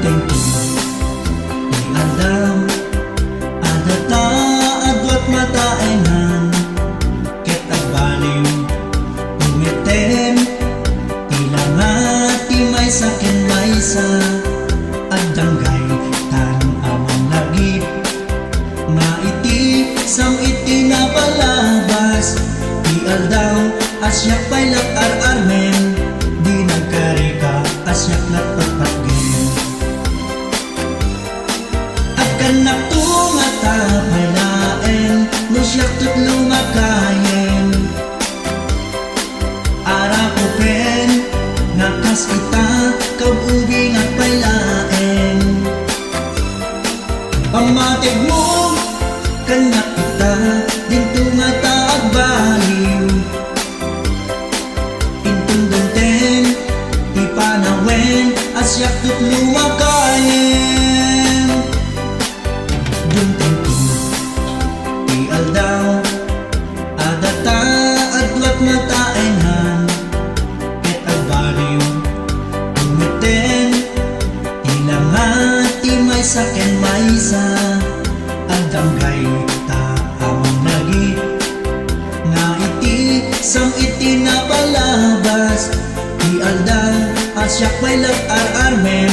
tempo iadam adata adwat matainan ket agbaliw umiten ilangati may sakin maysa addanggay tanong amang lagip nga iti sam iti napalabas ialdaw asyak paylak ar-armen di nagkarika asyak latpatpatgen agkanak tungata paylaen no syak tutlo makayen arakupen nakas kita kaubing at paylaen pamatig mo kanak kita din tungata agbaliw intong dunten ipanawen asyak tutlo makayen dunten ko ialdaw adata adwat mataenhan ket agbaliw umiten ilangati may saken maysa agdanggay ta amang lagi nga iti sam iti napalabas ialdaw asyak paylak ar-armen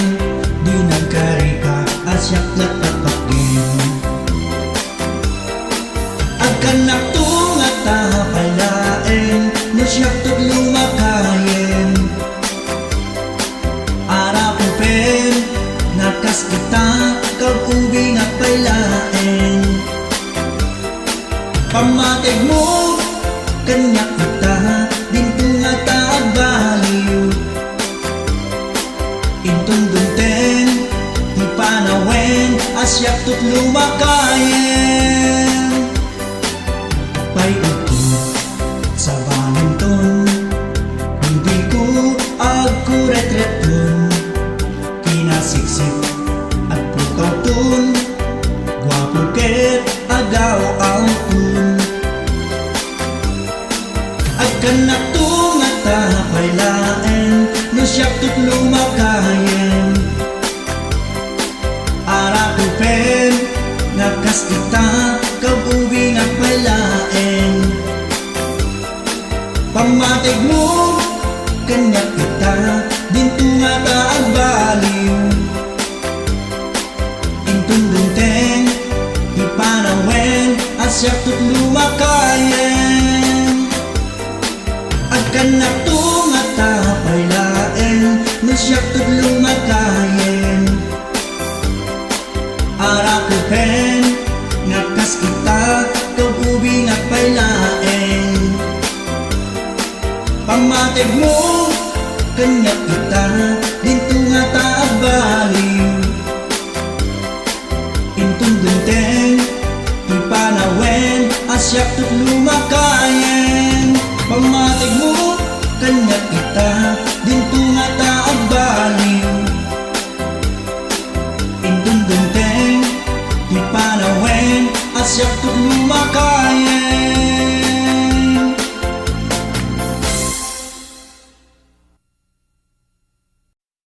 di nagkarika asyak latpatpatgen agkanak tungata paylaen no syak tutlo makayen arakupen nakas kita kaubing at paylaen pamatig mo kanyak kita din tungata agbaliw intong dunten ipanawen asyak tutlo makayen payuto sa balinton hindi ko agkuretreton kinasiksik at pukauton gwapo ket agaw-awton agkanak tungata paylaen no syak tutlo makayen arakupen nakas kita kaubing at paylaen pamatig mo kanyak kita din tungata agbaliw intong dunteng ipanawen asyak tutlo makayen agkanak tungata paylaen no syak tutlo makayen arakupen nakas kita kaubing at paylaen pamatig mo kanyak kita din tungata